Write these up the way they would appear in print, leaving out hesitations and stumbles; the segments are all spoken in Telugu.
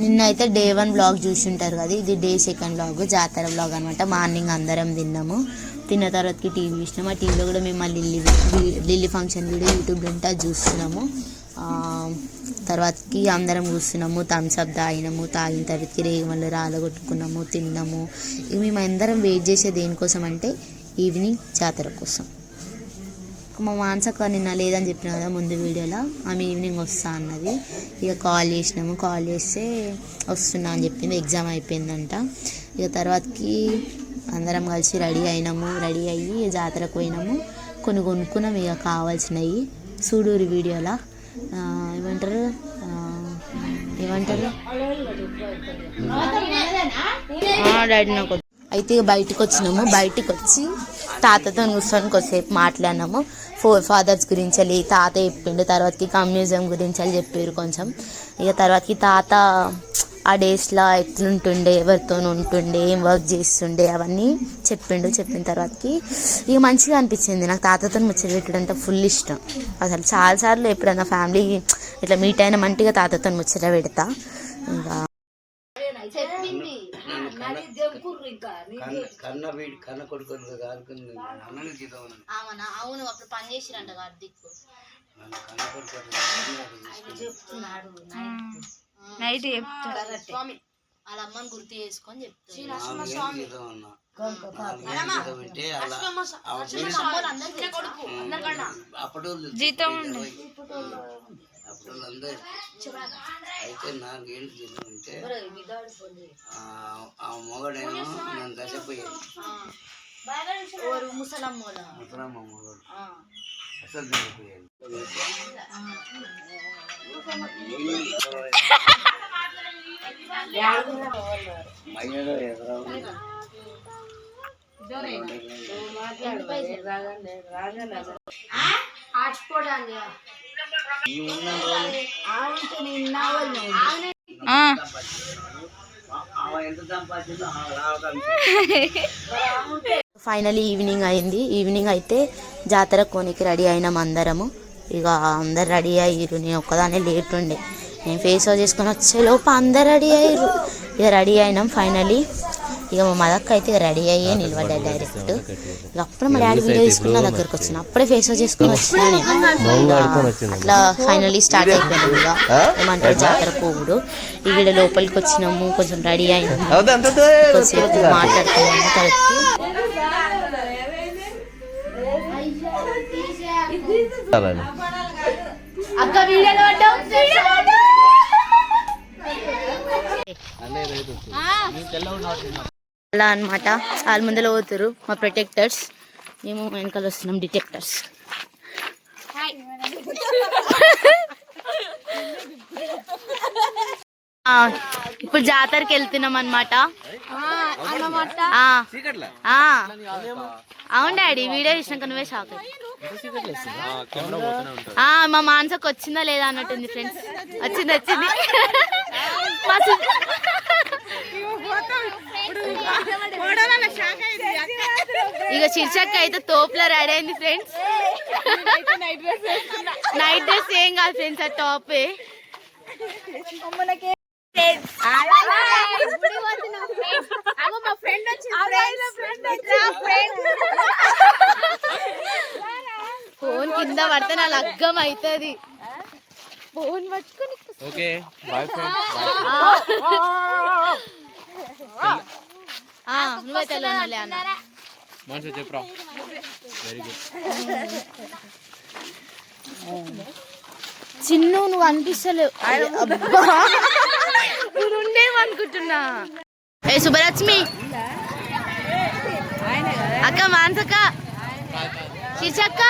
నిన్న అయితే డే 1 వ్లాగ్ చూసింటారు కదా, ఇది డే 2 వ్లాగ్, జాతర వ్లాగ్ అనమాట. మార్నింగ్ అందరం తిన్నాము, తిన్న తర్వాతకి టీవీ చూసినాము. ఆ టీవీలో కూడా మేము మళ్ళీ లిల్లీ ఫంక్షన్ వీడియో యూట్యూబ్లో ఉంటే అది చూస్తున్నాము. తర్వాతకి అందరం కూర్చున్నాము, థమ్స్అప్ తాగినాము, తాగిన తర్వాతకి రేగమల్లి రాలగొట్టుకున్నాము, తిన్నాము. ఇక మేము అందరం వెయిట్ చేసేది దేనికోసం అంటే ఈవినింగ్ జాతర కోసం. మా మాన్సక్క నిన్న లేదని చెప్పిన కదా ముందు వీడియోలో, ఆమె ఈవినింగ్ వస్తా అన్నది. ఇక కాల్ చేసినాము, కాల్ చేస్తే వస్తున్నా అని చెప్పింది, ఎగ్జామ్ అయిపోయిందంట. ఇక తర్వాతకి అందరం కలిసి రెడీ అయినాము, రెడీ అయ్యి జాతరకు పోయినాము. కొన్ని కొనుక్కున్నాం ఇక కావాల్సినవి. చూడూరి వీడియోలో ఏమంటారు డాడీ నాకు అయితే ఇక బయటకు వచ్చినాము. బయటకు వచ్చి తాతతో కూర్చొని కొద్దిసేపు మాట్లాడినాము. ఫాదర్స్ గురించి తాత చెప్పిండు. తర్వాతకి కమ్యూనిజం గురించి చెప్పారు కొంచెం. ఇక తర్వాతకి తాత ఆ డేస్లో ఎట్లుంటుండే, ఎవరితో ఉంటుండే, ఏం వర్క్ చేస్తుండే అవన్నీ చెప్పిండు. చెప్పిన తర్వాతకి ఇక మంచిగా అనిపించింది. నాకు తాతతో ముచ్చట పెట్టడం అంటే ఫుల్ ఇష్టం. అసలు చాలాసార్లు ఎప్పుడైనా ఫ్యామిలీ ఇట్లా మీట్ అయిన మంటిగా తాతతో ముచ్చట పెడతా. ఇంకా అవును అప్పుడు పని చేసిరంట దిక్కు నైట్ స్వామి వాళ్ళ అమ్మని గుర్తు చేసుకొని చెప్తాను. జీతం అయితే నాకేంటి తెలియదంటే ఆ మొగడేమో నేను దశపోయాను ముసలమ్మ మొగడు అసలు దశపోయాను. మయ్యలో ఎదురా ఫైనలీ ఈవినింగ్ అయింది. ఈవినింగ్ అయితే జాతర కోనికి రెడీ అయినాం అందరము. ఇక అందరు రెడీ అయ్యారు, నేను ఒక్కదానే లేట్ ఉండే. నేను ఫేస్ వాష్ చేసుకొని వచ్చే లోపు అందరు రెడీ అయ్యారు. ఇక రెడీ అయినాం ఫైనలీ. ఇక మా మదక్క అయితే రెడీ అయ్యే నిలబడ్డా డైరెక్ట్. ఇక అప్పుడే మా డాడీ వీడియో తీసుకున్న దగ్గరకు వచ్చిన, అప్పుడే ఫేస్ వాష్ చేసుకొని వచ్చినా. అట్లా ఫైనలీ స్టార్ట్ అయిపోయింది. ఇక ఏమంటారు జాతర పోవుడు. ఈ వీడియో లోపలికి వచ్చినాము, కొంచెం రెడీ అయినాము, కొంచెంసేపు మాట్లాడుకున్నాము. అక్క వీడియోలో అలా అనమాట. వాళ్ళ ముందర పోతారు మా ప్రొటెక్టర్స్, మేము వెనకాల వస్తున్నాం డిటెక్టర్స్. ఇప్పుడు జాతరకి వెళ్తున్నాం అనమాట. అవును డాడీ, వీడియో చూసినాక నువ్వే షాక్ మా మాన్సకు వచ్చిందా లేదా అన్నట్టుంది ఫ్రెండ్స్. వచ్చింది ఇక శీర్షక్క అయితే తోపులో రెడీ అయింది ఫ్రెండ్స్. నైట్ డ్రెస్ ఏం కాదు ఫ్రెండ్స్, ఆ టాపే. ఫోన్ కింద పడితే నా లగ్గం అవుతుంది. ఫోన్ పట్టుకుని నువ్వైతే చిన్ను నువ్వు అనిపిస్తలేవు. ఉండేమనుకుంటున్నా. ఏ శుభలక్ష్మి అక్క, మాన్సక్క, శీర్షక్క,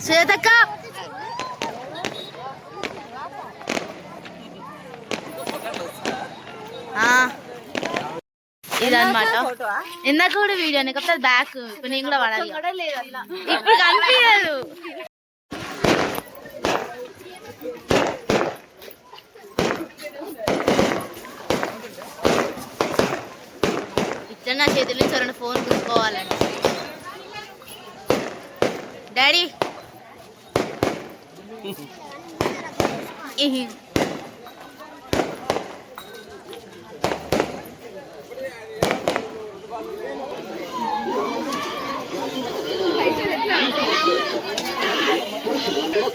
శ్వేతక్క, ఇదన్నమాట. ఇందాక కూడా వీడియో కాకపోతే బ్యాక్ ఇప్పుడు నేను కూడా పడాలి. ఇప్పుడు కనిపించదు. ఇట్లా నా చేతుల నుంచి 2 ఫోన్ తీసుకోవాలండి. డాడీ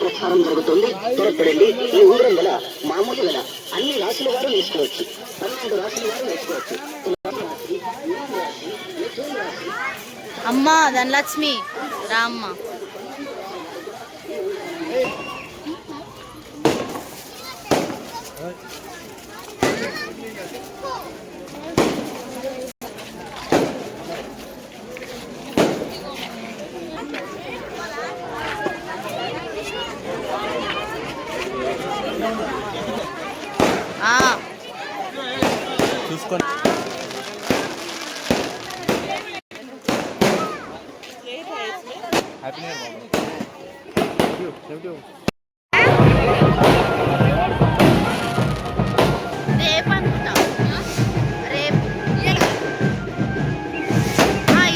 ప్రచారం జరుగుతుంది. త్వరపడండి. ఈ ఉంగరం గల మామూలు గల అన్ని రాశుల వారు వేసుకోవచ్చు. 12 రాశుల వారు వేసుకోవచ్చు. అమ్మా ధనలక్ష్మి రామ్మ. చూసుకోండి. హ్యాపీ న్యూ ఇయర్ బాబు. రేపు అనుకుంటా, రేపు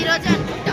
ఈరోజు అనుకుంటా.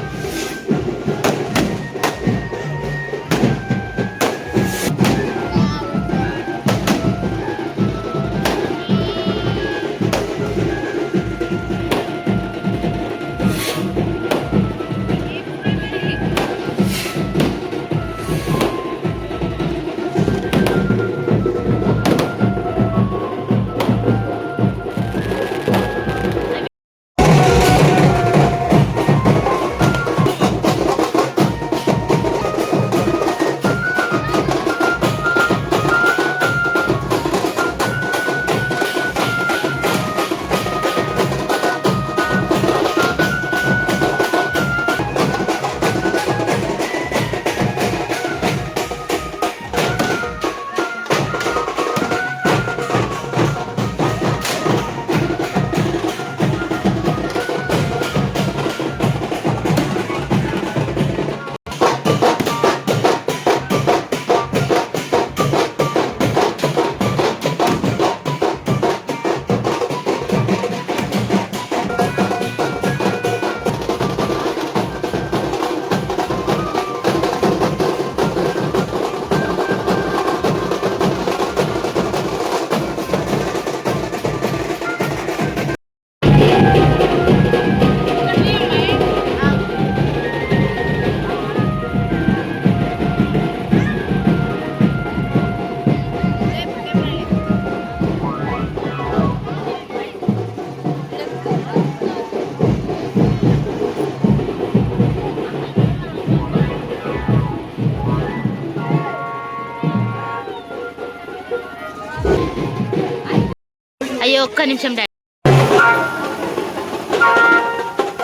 అయ్యో ఒక్క నిమిషం డాడీ.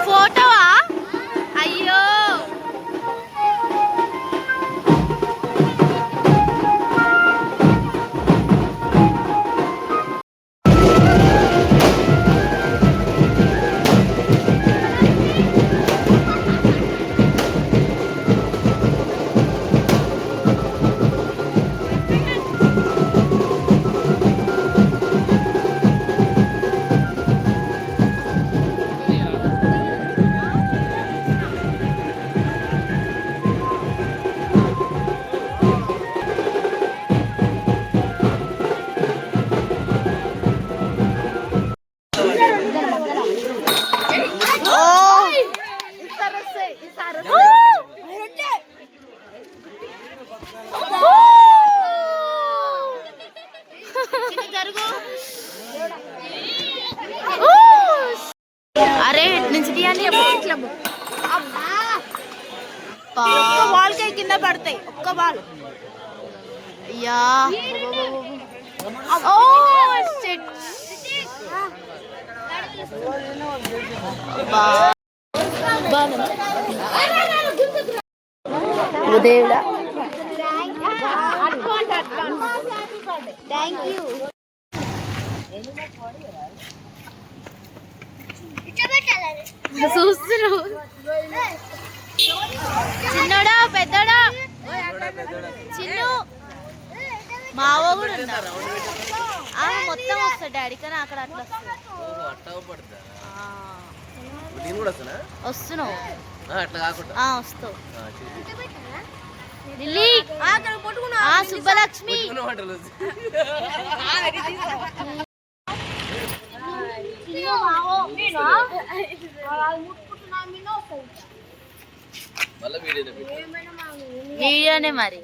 ఫోటోవా? అయ్యో అరే నుంచి తీయాలి. బాల్కాయ కింద పడతాయి. ఒక్క బాల్. అయ్యా దేవుడా థ్యాంక్ యూ. చూస్తున్నావు చిన్నోడా పెద్దోడా? చిన్ను మావ కూడా ఉన్నారు. మొత్తం వస్తా డాడీ, కానీ అక్కడ అట్లా వస్తున్నావు. అట్లా కాకుండా వస్తావు లిల్లీ సుబ్బలక్ష్మి మళ్ళీ వీడియో వీడియోనే మరి